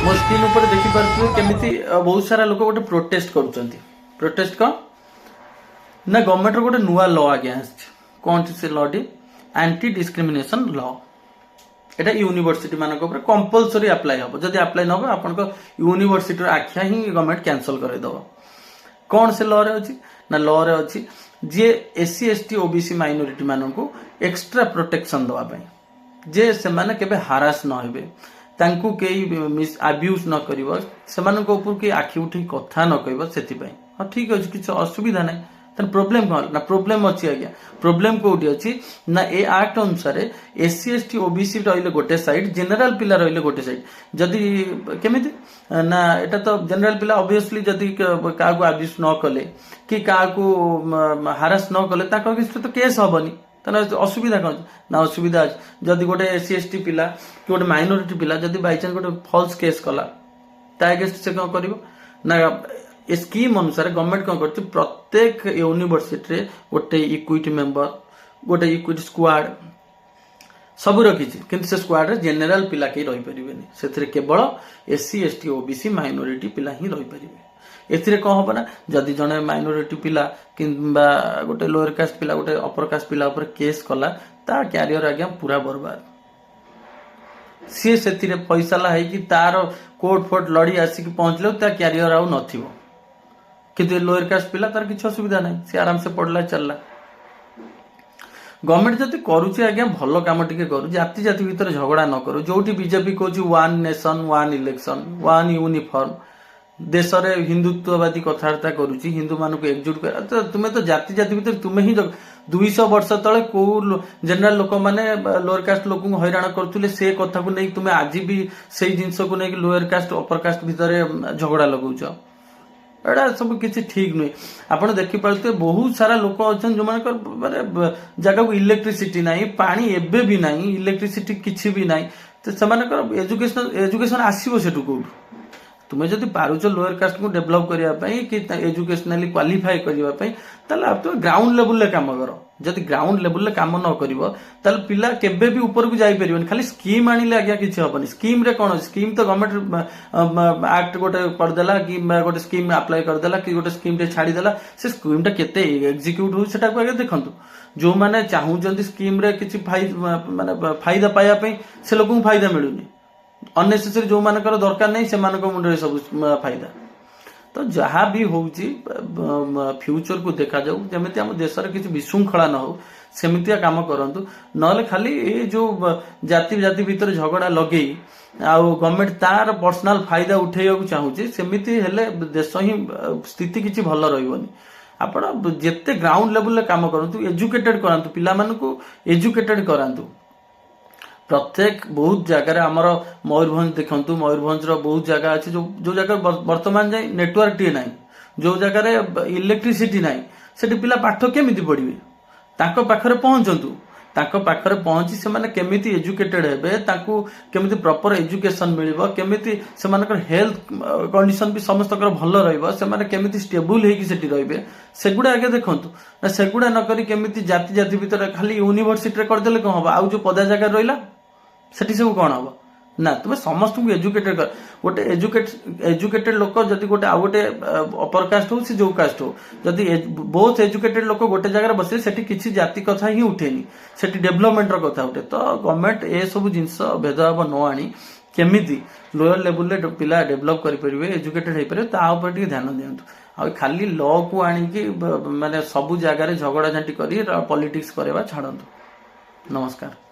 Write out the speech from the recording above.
मो स्क्रीन ऊपर देखी पार्थिबे केमिति बहुत सारा लोक गोटे प्रोटेस्ट करूछंती। प्रोटेस्ट कौन ना गवर्नमेंट रो गोटे नुआ लॉ आगे आछि। कौन से law T anti discrimination law. एटा यूनिवर्सिटी मानक ऊपर कंपलसरी अप्लाई हबो। जदी अप्लाई नबो आपन को यूनिवर्सिटी रो आख्या ही गवर्नमेंट कैंसिल करे दबो। कौन से लॉ रे अछि ना लॉ रे अछि जे एससी एसटी ओबीसी माइनॉरिटी मानक एक्स्ट्रा प्रोटेक्शन दवा पई जे से माने केबे हारास न हेबे तांकू केई मिस अब्यूज न करिवो सेमानक ऊपर के आखि उठी कथा न कहबो सेति पई। हां ठीक अछि किछ असुविधा नै तन प्रॉब्लम कौन ना प्रॉब्लम अछि आज्ञा। प्रॉब्लम कोठी अछि ना ए एक्ट अनुसार एससी एसटी ओबीसी रहिले गोटे साइड जनरल पिला रहिले गोटे साइड जदी केमिति ना एटा तो जनरल पिला ऑब्वियसली जदी कागु अब्यूज न कले कि कागु हारास न कले ता किछ तो केस हबनी तना असुविधा कौन ना असुविधा जदि गोटे एससी एसटी पिला कि गोटे माइनॉरिटी पिला जदि बाय चांस गोटे फॉल्स केस कला ता अगेंस्ट से कौन करिवो ना ए स्कीम अनुसार गवर्नमेंट कौन करछि प्रत्येक यूनिवर्सिटी रे गोटे इक्विटी मेंबर गोटे इक्विटी स्क्वाड सब रखी किंतु से स्क्वाड रे जनरल पिला के रही परिबेनी सेथिरे केवल एससी एसटी ओबीसी माइनॉरिटी पिला ही रही परिबे। एथिरे कौन हम ना जदि जने माइनॉरिटी पिला किंबा गोटे लोअर कास्ट पिला गोटे अपर कास्ट पिला ऊपर केस कला ता कैरियर आज्ञा पूरा बर्बाद। सी सेथिरे पैसाला है कि तार कोर्ट फोर्ट लड़ी आसिक पहुंचले ता कैरियर आउ नथिबो किंतु लोअर कास्ट पिला तार किछ असुविधा नै से आराम से पढ़ला चलला। गवर्नमेंट जति करूची आज्ञा भलो काम टिके करू जाति जाति भीतर झगड़ा न करू जोटी बीजेपी कहूची one nation one election one uniform देश रे हिंदुत्ववादी कथावार्ता करूची हिंदू मान को एकजुट कर तो तुम्हें तो जाति जाति भीतर तुम्हें ही 200 वर्ष तले को जनरल लोक माने लोअर कास्ट लोक को हैरान करथुले से कथा को नै तुम्हें आज भी से जिंस को नै लोअर कास्ट अपर कास्ट भीतर झगड़ा लगाउछ एटा सब किसी ठीक नुहे। आपण देखि पालते बहुत सारा लोक अछन जो माने माने जगह को इलेक्ट्रिसिटी नाही पानी एबे भी नाही इलेक्ट्रिसिटी किछि भी नाही तो सेमानकर एजुकेशन आसीबो सेटु को तुम्हें जदि पारुच लोअर कास्ट को डेवलप करिया पई कि एजुकेशनली क्वालिफाई करिया पई ताले आप तो ग्राउंड लेवल ले काम करो। जदि ग्राउंड लेवल ले काम न करिवो ताले पिला केबे भी ऊपर को जाई परिबन खाली स्कीम आनिले आज्ञा किछि हबनी। स्कीम रे कोन स्कीम तो गवर्नमेंट एक्ट गोटे कर देला कि गोटे स्कीम अप्लाई कर देला कि गोटे स्कीम रे छाडी देला से स्कीम टा केते एग्जीक्यूट हो सेटा को आगे देखंतु जो माने चाहू जंदी स्कीम रे किछि माने फायदा पाया पई से लोक को फायदा मिलुनी अननेसेसरी जो मानकर दरकार नहीं से मानक मुंडे सब फायदा तो जहाँ भी होउची फ्यूचर को देखा जाऊ जमिति हम देश रे किछि विशृंखला न हो सेमितिया काम करंतु नले खाली ए जो जाति जाति भीतर झगड़ा लगेई आ गवर्नमेंट तार पर्सनल फायदा उठेयक चाहूची सेमिति हेले देश ही स्थिति किछि भलो रहइबनी। आपण जेते ग्राउंड लेवल ले काम करंतु एजुकेटेड करंतु पिला मानकु एजुकेटेड करंतु प्रत्येक बहुत जगह आमर मयूरभंज देखंतु मयूरभंज रो बहुत जगह अछि जो जगह वर्तमान जाय नेटवर्क टी नाही जो जगह इलेक्ट्रिसिटी नाही सेठी पिला पाठ केमिति पढिबे ताको पाखरे पहुंचंतु ताको पाखरे पहुंची से माने केमिति एजुकेटेड हेबे ताको केमिति प्रॉपर एजुकेशन मिलिबो केमिति से मानकर हेल्थ कंडीशन भी समस्तकर भलो रहइबो से माने केमिति स्टेबल हेकी सेठी रहइबे सेगुडा आगे देखंतु ना सेगुडा न करी केमिति जाति जाति भीतर खाली यूनिवर्सिटी रे कर देले कोन हबो आउ जो पदा जगह रहिला सेठी सब कोन हबो ना तुम्हें समस्त को एजुकेटेड कर गोटे एजुकेटेड लोक जदि गोटे आ गोटे अपर कास्ट हो से जो कास्ट हो जदि बहुत एजुकेटेड लोक गोटे जगह बसे सेठी किछि जाति कथा ही उठेनी सेठी डेवलपमेंट रो कथा उठे तो गवर्नमेंट ए सब जिंस भेदभाव न आनी केमिति लोअर लेवल ले पिला डेवलप करि परिबे एजुकेटेड हे परिबे ता ऊपर टिके ध्यान दियंतु आ खाली लॉ को आनी कि माने सब जगह रे झगड़ा झांटी करी पॉलिटिक्स करेवा छाडंतु। नमस्कार।